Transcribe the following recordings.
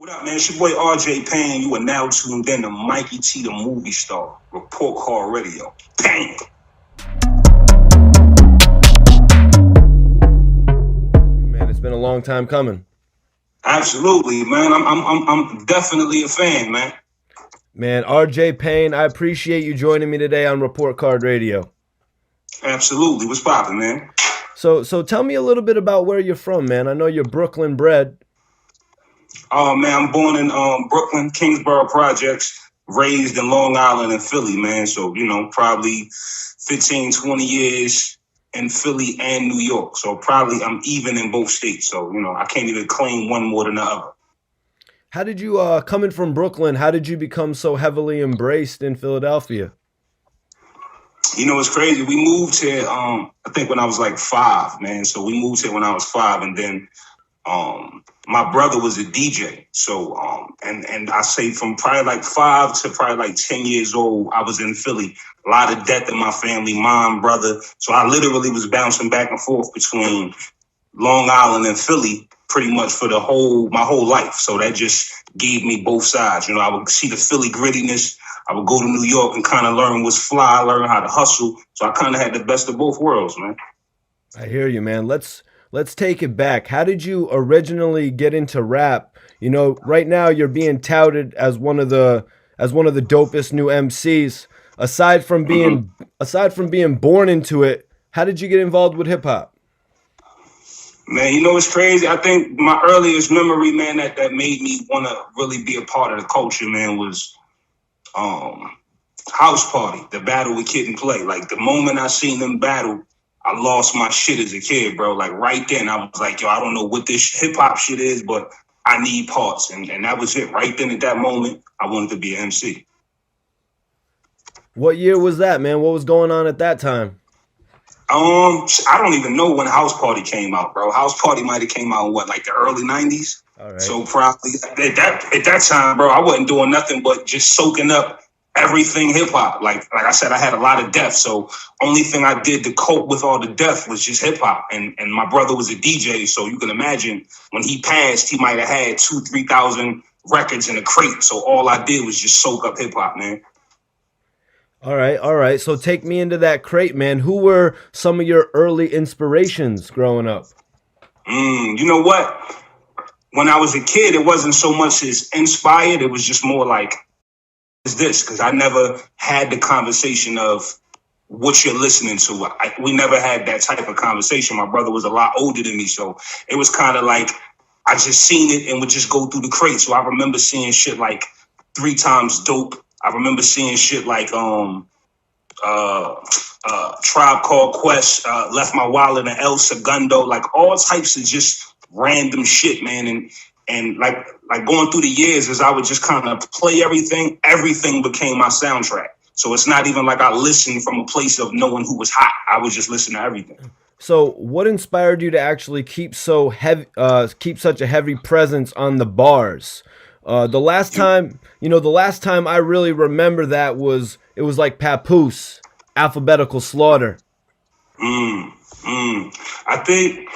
What up, man? It's your boy RJ Payne. You are now tuned in to Mikey T, the movie star. Report Card Radio. Payne. Man, it's been a long time coming. Absolutely, man. I'm definitely a fan, man. Man, RJ Payne, I appreciate you joining me today on Report Card Radio. Absolutely. What's poppin', man? So tell me a little bit about where you're from, man. I know you're Brooklyn bred. Oh, man, I'm born in Brooklyn, Kingsborough Projects, raised in Long Island and Philly, man. So, probably 15, 20 years in Philly and New York. So probably I'm even in both states. So, I can't even claim one more than the other. How did you, coming from Brooklyn, how did you become so heavily embraced in Philadelphia? It's crazy. We moved here, I think when I was like 5, man. So we moved here when I was 5, and then my brother was a DJ. So, and I say from probably like 5 to probably like 10 years old, I was in Philly. A lot of death in my family, mom, brother. So I literally was bouncing back and forth between Long Island and Philly pretty much for my whole life. So that just gave me both sides. I would see the Philly grittiness. I would go to New York and kind of learn what's fly, learn how to hustle. So I kind of had the best of both worlds, man. I hear you, man. Let's take it back. How did you originally get into rap? Right now you're being touted as one of the dopest new MCs. Aside from being born into it, how did you get involved with hip hop? Man, it's crazy. I think my earliest memory, man, that made me want to really be a part of the culture, man, was House Party, the battle with Kid and Play. Like the moment I seen them battle, I lost my shit as a kid, bro. Like right then, I was like, yo, I don't know what this hip hop shit is, but I need parts. And that was it. Right then at that moment, I wanted to be an MC. What year was that, man? What was going on at that time? I don't even know when House Party came out, bro. House Party might have came out in like the early 90s. All right. So probably at that time, bro, I wasn't doing nothing but just soaking up everything hip hop. Like I said, I had a lot of death. So only thing I did to cope with all the death was just hip hop. And my brother was a DJ. So you can imagine when he passed, he might have had 2,000-3,000 records in a crate. So all I did was just soak up hip hop, man. All right. So take me into that crate, man. Who were some of your early inspirations growing up? You know what? When I was a kid, it wasn't so much as inspired. It was just more like, is this? Because I never had the conversation of what you're listening to. We never had that type of conversation. My brother was a lot older than me. So it was kind of like, I just seen it and would just go through the crate. So I remember seeing shit like 3 Times Dope. I remember seeing shit like Tribe Called Quest, Left My Wallet and El Segundo, like all types of just random shit, man. And like going through the years as I would just kind of play everything became my soundtrack. So it's not even like I listened from a place of knowing who was hot. I would just listen to everything. So what inspired you to actually keep such a heavy presence on the bars? The last time I really remember that was like Papoose, Alphabetical Slaughter. I think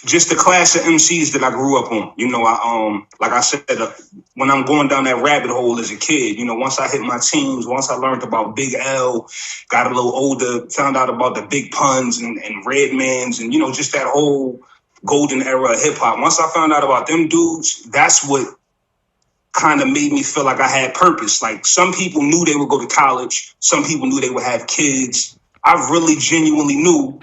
just the class of MCs that I grew up on. Like I said, when I'm going down that rabbit hole as a kid, once I hit my teens, once I learned about Big L, got a little older, found out about the Big Puns and Redmans and, just that whole golden era of hip hop. Once I found out about them dudes, that's what kind of made me feel like I had purpose. Like some people knew they would go to college. Some people knew they would have kids. I really genuinely knew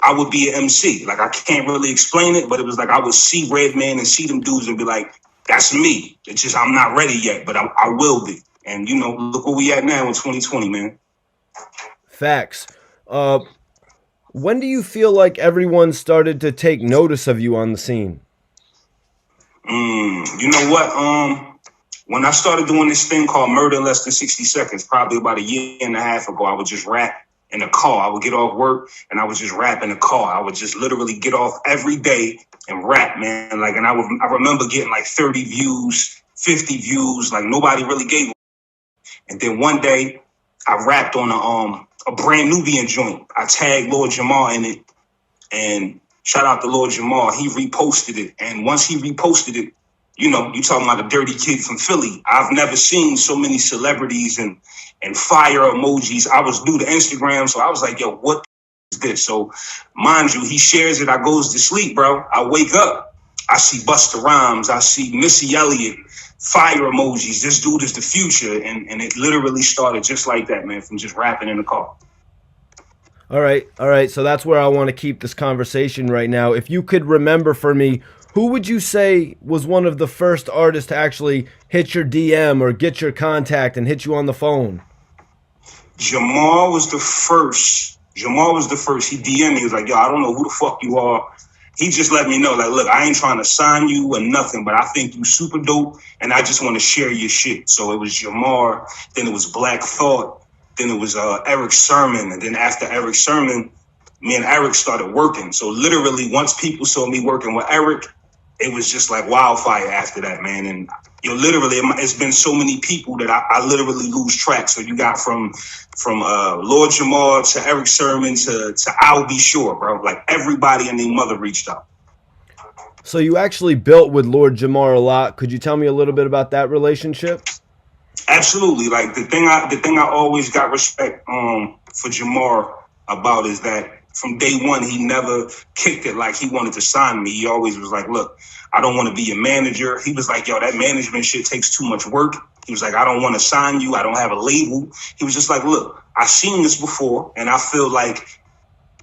I would be an MC. Like I can't really explain it, but it was like I would see Redman and see them dudes and be like, that's me. It's just I'm not ready yet, but I will be. And, look where we at now in 2020, man. Facts. When do you feel like everyone started to take notice of you on the scene? You know what? When I started doing this thing called Murder in Less Than 60 Seconds, probably about a year and a half ago, I would just rap in the car. I would get off work and I would just rap in the car. I would just literally get off every day and rap, man. And I remember getting like 30 views, 50 views, like nobody really gave them. And then one day I rapped on a brand Nubian joint. I tagged Lord Jamar in it, and shout out to Lord Jamar. He reposted it. And once he reposted it, You know, you talking about a dirty kid from Philly. I've never seen so many celebrities and fire emojis. I was new to Instagram, so I was like, yo, what is this? So mind you, he shares it. I goes to sleep, bro. I wake up. I see Busta Rhymes. I see Missy Elliott, fire emojis. This dude is the future. And it literally started just like that, man, from just rapping in the car. All right, all right. So that's where I want to keep this conversation right now. If you could remember for me, who would you say was one of the first artists to actually hit your DM or get your contact and hit you on the phone? Jamal was the first. Jamal was the first. He DM'd me. He was like, yo, I don't know who the fuck you are. He just let me know, like, look, I ain't trying to sign you or nothing, but I think you super dope, and I just want to share your shit. So it was Jamar, then it was Black Thought, then it was Eric Sermon, and then after Eric Sermon, me and Eric started working. So literally, once people saw me working with Eric, it was just like wildfire after that, man. And literally, it's been so many people that I literally lose track. So you got from Lord Jamar to Eric Sermon to I'll Be Sure, bro. Like everybody and their mother reached out. So you actually built with Lord Jamar a lot. Could you tell me a little bit about that relationship? Absolutely. Like the thing I always got respect for Jamar about is that from day one, he never kicked it like he wanted to sign me. He always was like, look, I don't want to be your manager. He was like, yo, that management shit takes too much work. He was like, I don't want to sign you. I don't have a label. He was just like, look, I've seen this before, and I feel like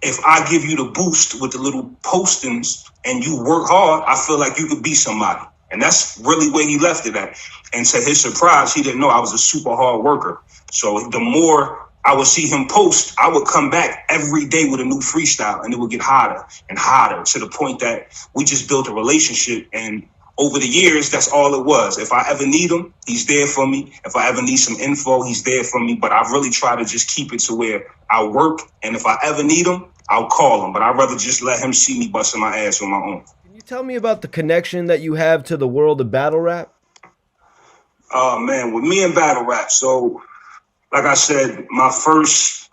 if I give you the boost with the little postings and you work hard, I feel like you could be somebody. And that's really where he left it at. And to his surprise, he didn't know I was a super hard worker. So the more I would see him post, I would come back every day with a new freestyle, and it would get hotter and hotter to the point that we just built a relationship. And over the years, that's all it was. If I ever need him, he's there for me. If I ever need some info, he's there for me. But I really try to just keep it to where I work. And if I ever need him, I'll call him. But I'd rather just let him see me busting my ass on my own. Can you tell me about the connection that you have to the world of battle rap? Oh, man, with me and battle rap. So, like I said, my first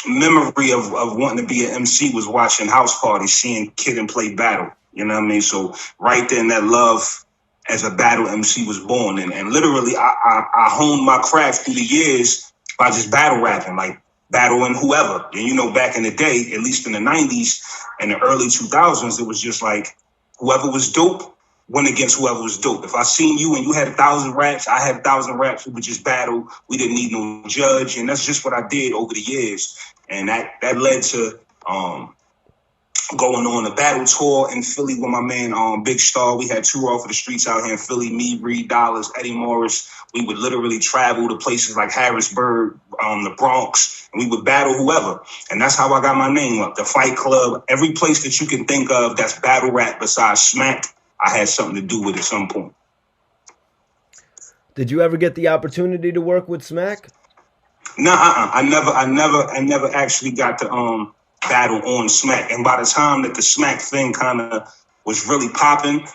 memory of wanting to be an MC was watching house parties, seeing Kid and play battle. You know what I mean? So right then, that love as a battle MC was born. And literally, I honed my craft through the years by just battle rapping, like battling whoever. And, back in the day, at least in the 90s and the early 2000s, it was just like whoever was dope went against whoever was dope. If I seen you and you had 1,000 raps, I had 1,000 raps, we would just battle. We didn't need no judge. And that's just what I did over the years. And that led to going on a battle tour in Philly with my man Big Star. We had tour off of the streets out here in Philly, me, Reed Dollars, Eddie Morris. We would literally travel to places like Harrisburg, the Bronx, and we would battle whoever. And that's how I got my name up. The Fight Club, every place that you can think of that's battle rap besides Smack, I had something to do with at some point. Did you ever get the opportunity to work with Smack? No, I never actually got to battle on Smack. And by the time that the Smack thing kind of was really popping,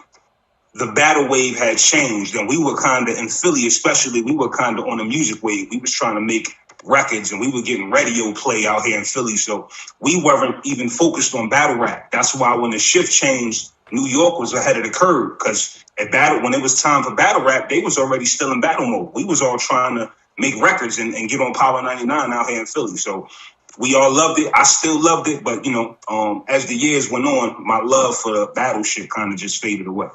the battle wave had changed. And we were kind of, in Philly especially, we were kind of on a music wave. We was trying to make records, and we were getting radio play out here in Philly. So we weren't even focused on battle rap. That's why when the shift changed, New York was ahead of the curve, because when it was time for battle rap, they was already still in battle mode. We was all trying to make records and get on Power 99 out here in Philly. So we all loved it. I still loved it. But, as the years went on, my love for the battle shit kind of just faded away.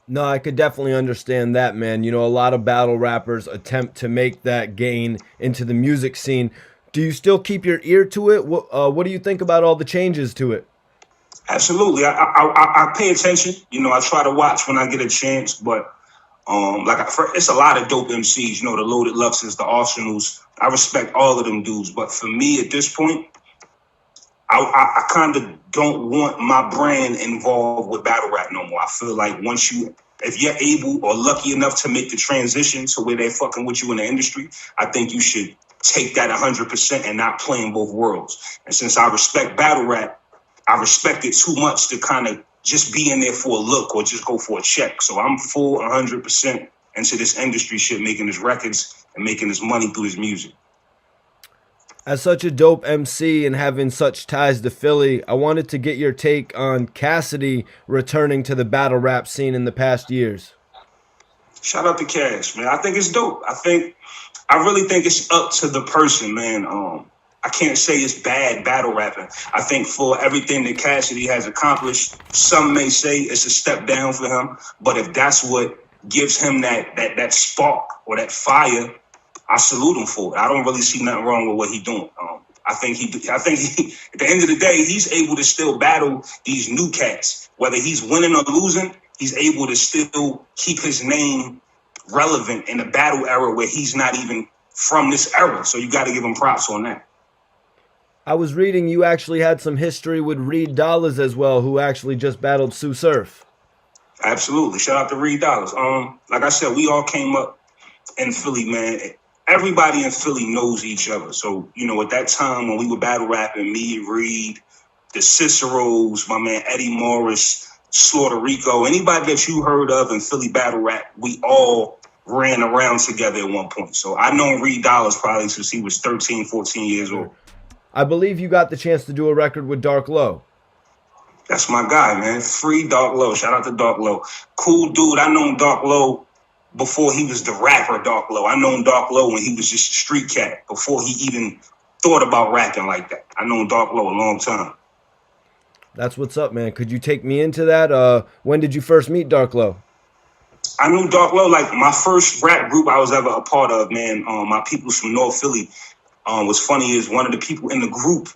No, I could definitely understand that, man. A lot of battle rappers attempt to make that gain into the music scene. Do you still keep your ear to it? What do you think about all the changes to it? Absolutely. I pay attention. I try to watch when I get a chance, but it's a lot of dope MCs, the Loaded Luxes, the Arsenals. I respect all of them dudes. But for me at this point, I kind of don't want my brand involved with battle rap no more. I feel like if you're able or lucky enough to make the transition to where they're fucking with you in the industry, I think you should take that 100% and not play in both worlds. And since I respect battle rap, I respect it too much to kind of just be in there for a look or just go for a check. So I'm full 100% into this industry shit, making his records and making his money through his music. As such a dope MC and having such ties to Philly, I wanted to get your take on Cassidy returning to the battle rap scene in the past years. Shout out to Cash, man. I think it's dope. I really think it's up to the person, man. I can't say it's bad battle rapping. I think for everything that Cassidy has accomplished, some may say it's a step down for him. But if that's what gives him that spark or that fire, I salute him for it. I don't really see nothing wrong with what he's doing. I think he, at the end of the day, he's able to still battle these new cats. Whether he's winning or losing, he's able to still keep his name relevant in a battle era where he's not even from this era. So you got to give him props on that. I was reading you actually had some history with Reed Dollars as well, who actually just battled Sue Surf. Absolutely. Shout out to Reed Dollars. Like I said, we all came up in Philly, man. Everybody in Philly knows each other. So, at that time when we were battle rapping, me, Reed, the Ciceros, my man Eddie Morris, Slaughter Rico, anybody that you heard of in Philly battle rap, we all ran around together at one point. So I known Reed Dollars probably since he was 13, 14 years old. I believe you got the chance to do a record with Dark Low. That's my guy, man. Free Dark Low. Shout out to Dark Low. Cool dude. I known Dark Low before he was the rapper Dark Low. I known Dark Low when he was just a street cat, before he even thought about rapping like that. I known Dark Low a long time. That's what's up, man. Could you take me into that? When did you first meet Dark Low? I knew Dark Low, like my first rap group I was ever a part of, man. My peoples from North Philly. What's funny is one of the people in the group,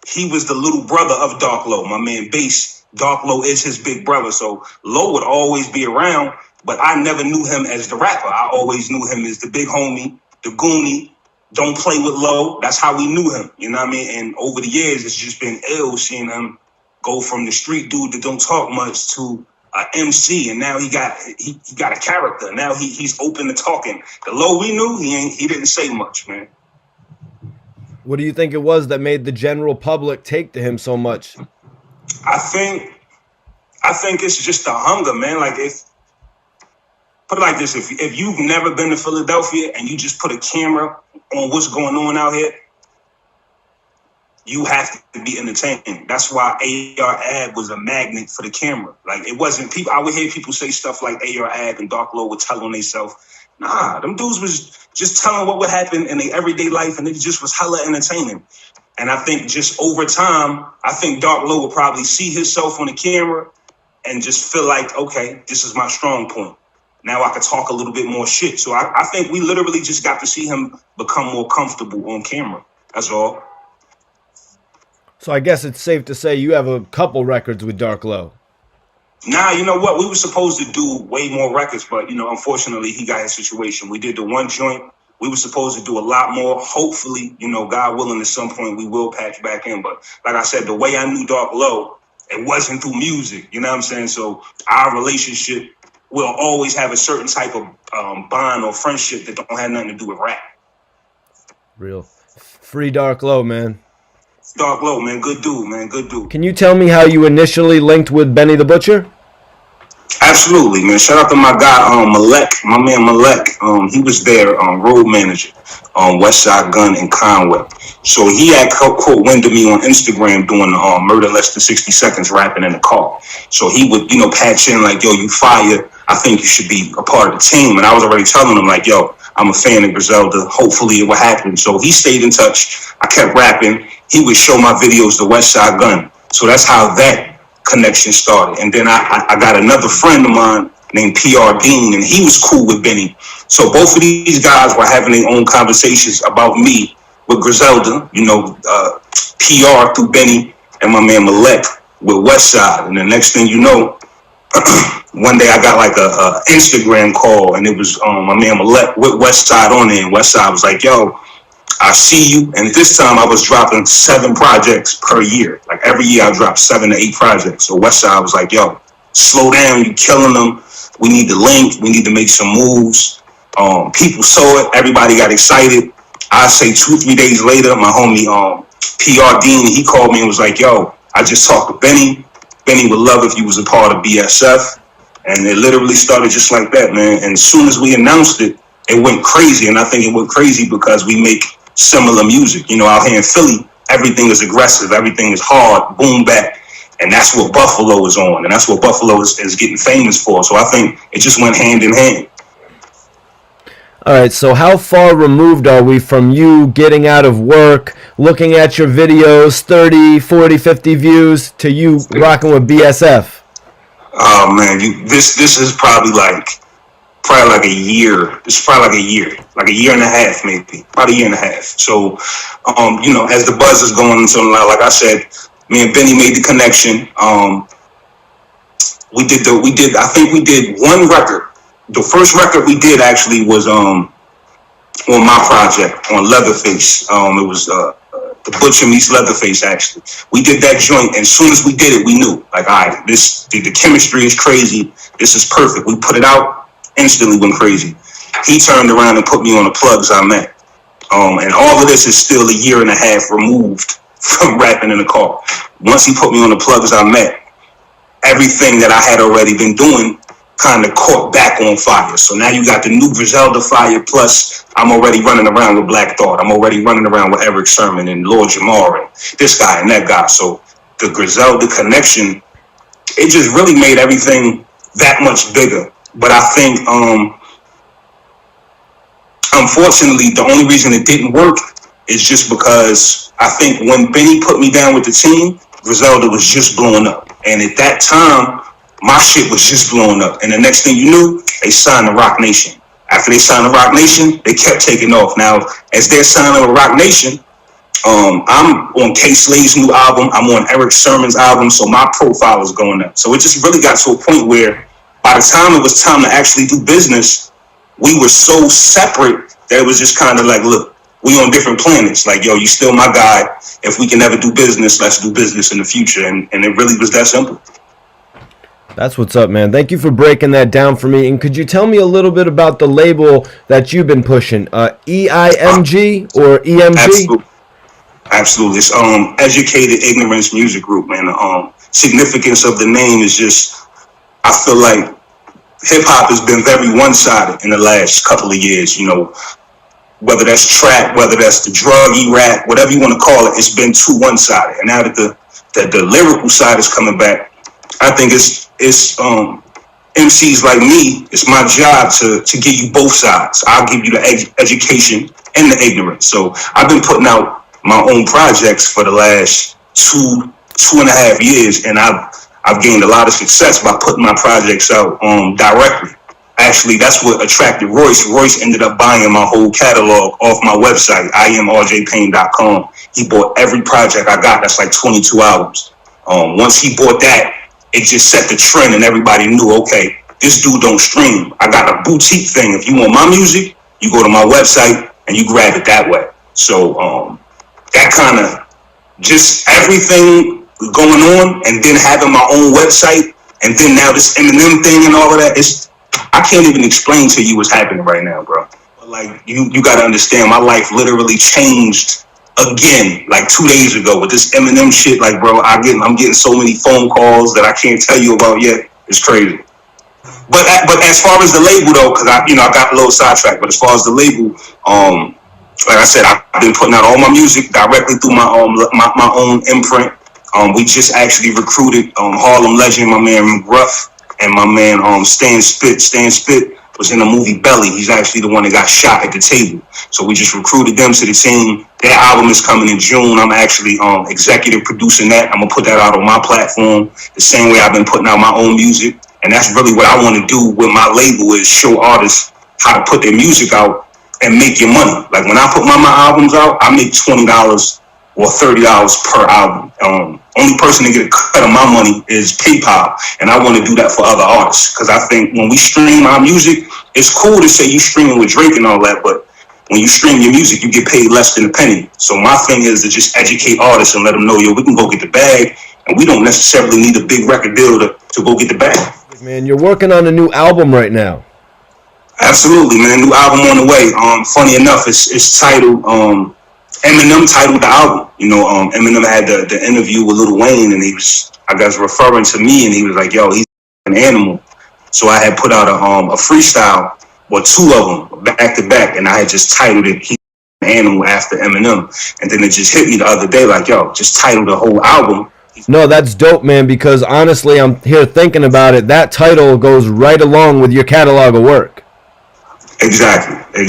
he was the little brother of Dark Low, my man Bass. Dark Low is his big brother. So Low would always be around, but I never knew him as the rapper. I always knew him as the big homie, the goonie, don't play with Low. That's how we knew him, you know what I mean? And over the years, it's just been ill seeing him go from the street dude that don't talk much to an MC, and now he got a character. Now he's open to talking. The Low we knew, he didn't say much, man. What do you think it was that made the general public take to him so much? I think it's just the hunger, man. Like, put it like this, if you've never been to Philadelphia and you just put a camera on what's going on out here, you have to be entertaining. That's why AR Ab was a magnet for the camera. Like, it wasn't people. I would hear people say stuff like AR Ab and Dark Low would tell on themselves. Nah, them dudes was just telling what would happen in their everyday life, and it just was hella entertaining. And I think just over time, I think Dark Low would probably see himself on the camera and just feel like, okay, this is my strong point. Now I could talk a little bit more shit. So I think we literally just got to see him become more comfortable on camera. That's all. So I guess it's safe to say you have a couple records with Dark Low. Nah, you know what? We were supposed to do way more records, but, unfortunately, he got his situation. We did the one joint. We were supposed to do a lot more. Hopefully, God willing, at some point we will patch back in. But like I said, the way I knew Dark Low, it wasn't through music. You know what I'm saying? So our relationship will always have a certain type of bond or friendship that don't have nothing to do with rap. Real. Free Dark Low, man. Dark Low, man. Good dude, man. Good dude. Can you tell me how you initially linked with Benny the Butcher? Absolutely, man. Shout out to my guy, Malek, my man Malek. He was there, road manager on West Side Gun in Conway. So he had caught wind of me on Instagram doing Murder Less Than 60 Seconds rapping in the car. So he would, patch in like, yo, you fire. I think you should be a part of the team. And I was already telling him like, yo, I'm a fan of Griselda. Hopefully it will happen. So he stayed in touch. I kept rapping. He would show my videos to West Side Gun. So that's how that connection started. And then I got another friend of mine named PR Dean, and he was cool with Benny. So both of these guys were having their own conversations about me with Griselda, PR through Benny, and my man Malek with Westside. And the next thing you know, one day I got like a Instagram call, and it was my man Malek with Westside on there. And Westside was like, yo, I see you. And this time I was dropping 7 projects per year. Like every year I dropped 7 to 8 projects. So Westside was like, yo, slow down. You killing them. We need to link. We need to make some moves. People saw it. Everybody got excited. I say 2-3 days later, my homie PR Dean, he called me and was like, yo, I just talked to Benny. Benny would love if you was a part of BSF. And it literally started just like that, man. And as soon as we announced it, it went crazy. And I think it went crazy because we make similar music. You know, out here in Philly, everything is aggressive, everything is hard, boom back. And that's what Buffalo is on, and that's what Buffalo is getting famous for. So I think it just went hand in hand. All right, so how far removed are we from you getting out of work, looking at your videos, 30, 40, 50 views, to you rocking with BSF? Oh man, this is probably like a year. It's probably like a year and a half, maybe, about a year and a half. So, you know, as the buzz is going into, like I said, me and Benny made the connection. I think we did one record. The first record we did actually was on my project on Leatherface. It was the Butcher meets Leatherface. Actually, we did that joint, and as soon as we did it, we knew, like, all right, the chemistry is crazy. This is perfect. We put it out, instantly went crazy. He turned around and put me on the plugs I met. And all of this is still a year and a half removed from rapping in the car. Once he put me on the plugs I met, everything that I had already been doing kind of caught back on fire. So now you got the new Griselda fire, plus I'm already running around with Black Thought. I'm already running around with Eric Sermon and Lord Jamar and this guy and that guy. So the Griselda connection, it just really made everything that much bigger. But I think, unfortunately, the only reason it didn't work is just because I think when Benny put me down with the team, Griselda was just blowing up. And at that time, my shit was just blowing up. And the next thing you knew, they signed the Rock Nation. After they signed the Rock Nation, they kept taking off. Now, as they're signing the Rock Nation, I'm on K Slade's new album. I'm on Eric Sermon's album. So my profile is going up. So it just really got to a point where by the time it was time to actually do business, we were so separate that it was just kind of like, look, we on different planets. Like, yo, you still my guy. If we can never do business, let's do business in the future. And it really was that simple. That's what's up, man. Thank you for breaking that down for me. And could you tell me a little bit about the label that you've been pushing? EIMG or EMG? Absolutely. It's Educated Ignorance Music Group, man. The significance of the name is just, I feel like hip-hop has been very one-sided in the last couple of years, you know, whether that's trap, whether that's the druggy rap, whatever you want to call it, it's been too one-sided. And now that the lyrical side is coming back, I think it's MCs like me, it's my job to give you both sides. I'll give you the education and the ignorance. So I've been putting out my own projects for the last two and a half years, and I've gained a lot of success by putting my projects out directly. Actually, that's what attracted Royce. Royce ended up buying my whole catalog off my website, imrjpayne.com. He bought every project I got. That's like 22 albums. Once he bought that, it just set the trend and everybody knew, okay, this dude don't stream. I got a boutique thing. If you want my music, you go to my website and you grab it that way. So that kind of just everything going on, and then having my own website, and then now this Eminem thing and all of that, I can't even explain to you what's happening right now, bro. But like you got to understand, my life literally changed again like 2 days ago with this Eminem shit. Like, bro, I'm getting so many phone calls that I can't tell you about yet. It's crazy. But as far as the label though, because I got a little sidetracked. But as far as the label, like I said, I've been putting out all my music directly through my own imprint. We just actually recruited Harlem legend, my man Ruff, and my man Stan Spit. Stan Spit was in the movie Belly. He's actually the one that got shot at the table. So we just recruited them to the team. Their album is coming in June. I'm actually executive producing that. I'm going to put that out on my platform the same way I've been putting out my own music. And that's really what I want to do with my label, is show artists how to put their music out and make your money. Like when I put my albums out, I make $20 or $30 per album. Only person to get a cut of my money is PayPal, and I want to do that for other artists, because I think when we stream our music, it's cool to say you streaming with Drake and all that, but when you stream your music, you get paid less than a penny. So my thing is to just educate artists and let them know, yo, we can go get the bag, and we don't necessarily need a big record deal to go get the bag. Man, you're working on a new album right now. Absolutely, man. New album on the way. Funny enough, it's titled Eminem titled the album. You know, Eminem had the interview with Lil Wayne, and he was, I guess, referring to me, and he was like, yo, he's an animal. So I had put out a freestyle, or two of them, back to back, and I had just titled it animal after Eminem. And then it just hit me the other day, like, yo, just title the whole album. No, that's dope, man, because honestly, I'm here thinking about it. That title goes right along with your catalog of work. Exactly. I'm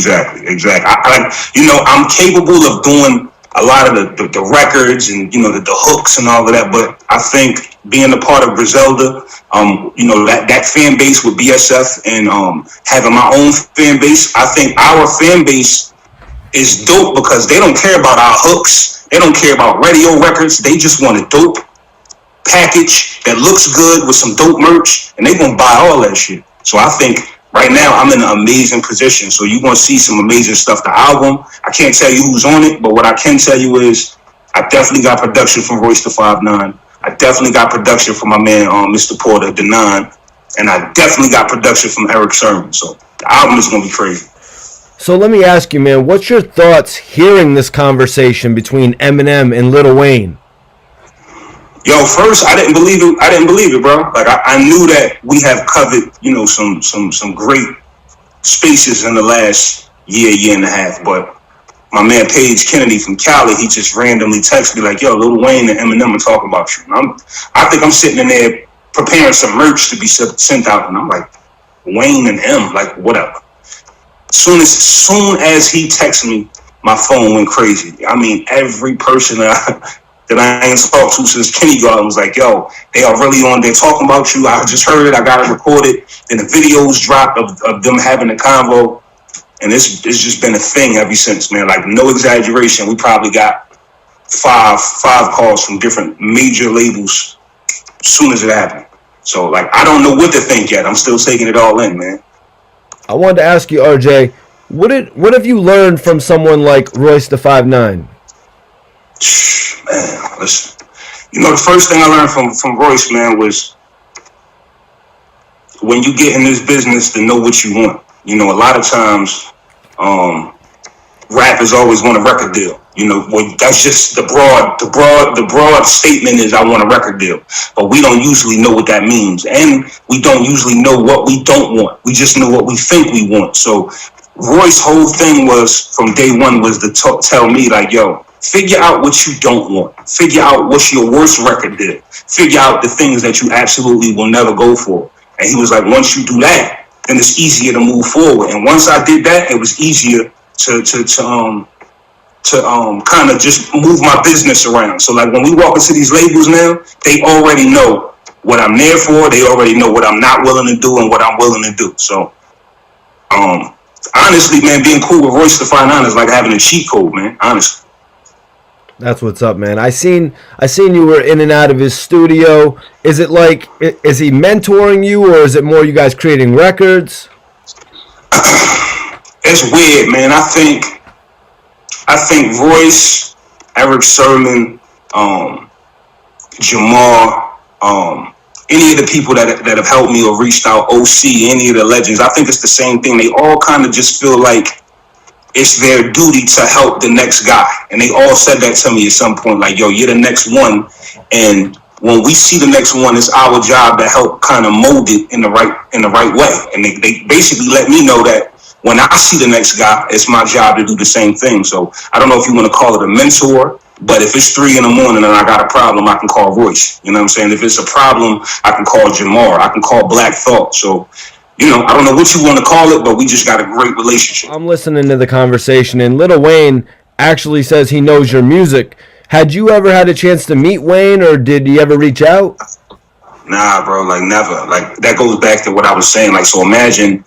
capable of doing a lot of the records and, the hooks and all of that. But I think being a part of Griselda, that fan base with BSF and having my own fan base, I think our fan base is dope because they don't care about our hooks. They don't care about radio records. They just want a dope package that looks good with some dope merch, and they gonna buy all that shit. So I think right now I'm in an amazing position. So you're gonna see some amazing stuff. The album, I can't tell you who's on it, but what I can tell you is I definitely got production from Royce the 5'9". I definitely got production from my man Mr. Porter, the 9, and I definitely got production from Eric Sermon. So the album is gonna be crazy. So let me ask you, man, what's your thoughts hearing this conversation between Eminem and Lil Wayne? Yo, first I didn't believe it, bro. Like I knew that we have covered, some great spaces in the last year and a half. But my man Paige Kennedy from Cali, he just randomly texted me like, yo, Lil Wayne and Eminem are talking about you. And I think I'm sitting in there preparing some merch to be sent out, and I'm like, Wayne and M, like whatever. Soon as he texted me, my phone went crazy. I mean, every person that I ain't talked to since kindergarten was like, yo, they are really on there talking about you. I just heard it. I got it recorded. Then the videos dropped of them having a convo. And it's just been a thing ever since, man. Like, no exaggeration. We probably got five calls from different major labels as soon as it happened. So, like, I don't know what to think yet. I'm still taking it all in, man. I wanted to ask you, RJ, what have you learned from someone like Royce the 5'9"? Man, listen. The first thing I learned from Royce, man, was when you get in this business to know what you want. A lot of times, rappers always want a record deal. That's just the broad statement is I want a record deal. But we don't usually know what that means. And we don't usually know what we don't want. We just know what we think we want. So Roy's whole thing was, from day one, was to tell me, like, yo, figure out what you don't want. Figure out what's your worst record deal. Figure out the things that you absolutely will never go for. And he was like, once you do that, then it's easier to move forward. And once I did that, it was easier to kind of just move my business around. So like when we walk into these labels now, they already know what I'm there for. They already know what I'm not willing to do and what I'm willing to do. So honestly, man, being cool with Royce the 5'9" is like having a cheat code, man. Honestly. That's what's up, man. I seen you were in and out of his studio. Is it like, is he mentoring you, or is it more you guys creating records? It's weird, man. I think Royce, Eric Sermon, Jamar, any of the people that have helped me or reached out, OC, any of the legends, I think it's the same thing. They all kind of just feel like it's their duty to help the next guy. And they all said that to me at some point, like, yo, you're the next one. And when we see the next one, it's our job to help kind of mold it in the right way. And they basically let me know that when I see the next guy, it's my job to do the same thing. So I don't know if you want to call it a mentor, but if it's 3 a.m. and I got a problem, I can call Royce. You know what I'm saying? If it's a problem, I can call Jamar. I can call Black Thought. So, I don't know what you want to call it, but we just got a great relationship. I'm listening to the conversation, and Lil Wayne actually says he knows your music. Had you ever had a chance to meet Wayne, or did he ever reach out? Nah, bro, like never. Like that goes back to what I was saying. Like, so imagine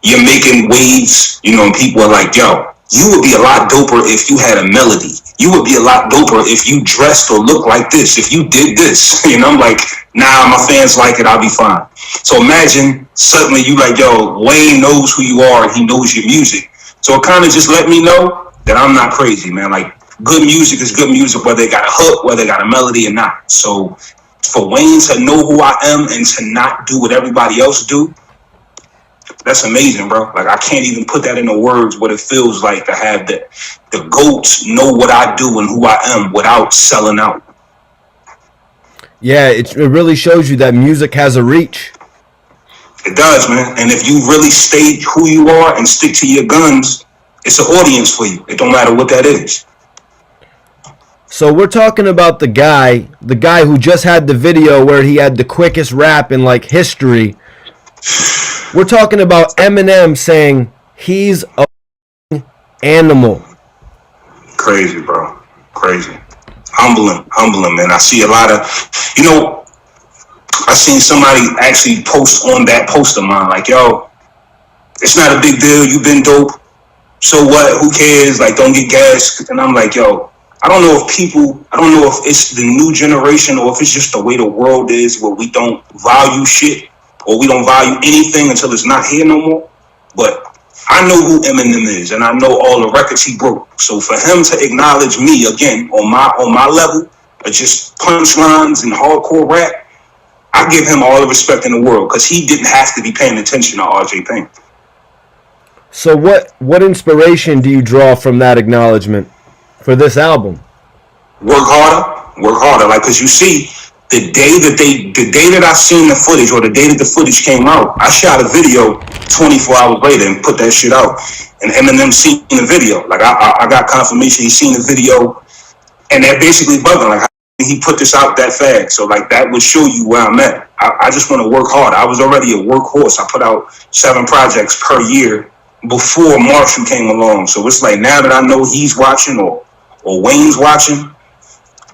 you're making waves, and people are like, yo, you would be a lot doper if you had a melody. You would be a lot doper if you dressed or looked like this, if you did this. I'm like, nah, my fans like it, I'll be fine. So imagine suddenly you like, yo, Wayne knows who you are and he knows your music. So it kind of just let me know that I'm not crazy, man. Like, good music is good music, whether they got a hook, whether they got a melody or not. So for Wayne to know who I am and to not do what everybody else do, that's amazing, bro. Like, I can't even put that into words what it feels like to have the GOATs know what I do and who I am without selling out. Yeah, it really shows you that music has a reach. It does, man. And if you really stay who you are and stick to your guns, It's an audience for you. It don't matter what that is. So we're talking about the guy who just had the video where he had the quickest rap in like history. We're talking about Eminem saying he's a animal. Crazy, bro. Crazy. Humbling, man. I see a lot of, I seen somebody actually post on that post of mine, like, yo, it's not a big deal. You've been dope. So what? Who cares? Like, don't get gas. And I'm like, yo, I don't know if it's the new generation or if it's just the way the world is where we don't value shit or we don't value anything until it's not here no more. But I know who Eminem is and I know all the records he broke. So for him to acknowledge me again on my level of just punchlines and hardcore rap, I give him all the respect in the world because he didn't have to be paying attention to RJ Payne. So what inspiration do you draw from that acknowledgement for this album? Work harder. Like, cause you see, the day that I seen the footage or the day that the footage came out, I shot a video 24 hours later and put that shit out. And Eminem seen the video. Like I got confirmation he seen the video, and they're basically bugging like how he put this out that fast. So like that would show you where I'm at. I just want to work hard. I was already a workhorse. I put out 7 projects per year before Marshall came along. So it's like now that I know he's watching or Wayne's watching,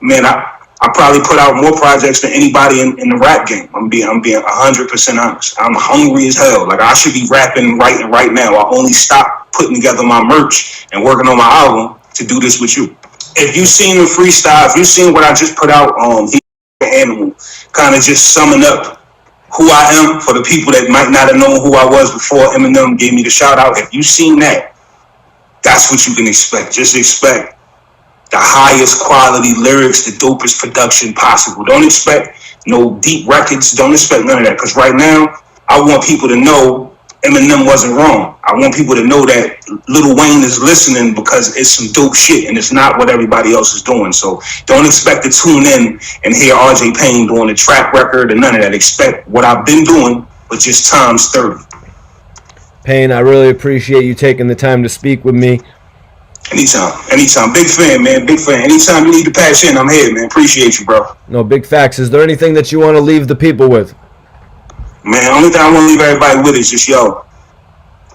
man, I probably put out more projects than anybody in the rap game. I'm being 100% honest. I'm hungry as hell. Like I should be rapping right now. I only stopped putting together my merch and working on my album to do this with you. If you seen the freestyle, if you seen what I just put out, he Animal, kind of just summing up who I am for the people that might not have known who I was before Eminem gave me the shout out. If you seen that, that's what you can expect. Just expect the highest quality lyrics, the dopest production possible. Don't expect no deep records. Don't expect none of that. Because right now, I want people to know Eminem wasn't wrong. I want people to know that Lil Wayne is listening because it's some dope shit and it's not what everybody else is doing. So don't expect to tune in and hear RJ Payne doing a trap record and none of that. Expect what I've been doing, but just times 30. Payne, I really appreciate you taking the time to speak with me. Anytime. Big fan, man. Big fan. Anytime you need to patch in, I'm here, man. Appreciate you, bro. No, big facts. Is there anything that you want to leave the people with? Man, only thing I want to leave everybody with is just, yo,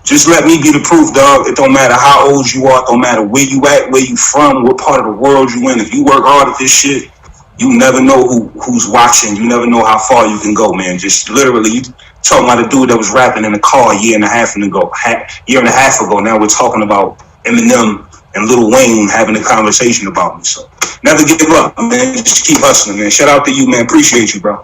just let me be the proof, dog. It don't matter how old you are. It don't matter where you at, where you from, what part of the world you in. If you work hard at this shit, you never know who's watching. You never know how far you can go, man. Just literally, you talking about a dude that was rapping in a car a year and a half ago. Now we're talking about Eminem and Lil Wayne having a conversation about me. So never give up, man. Just keep hustling, man. Shout out to you, man. Appreciate you, bro.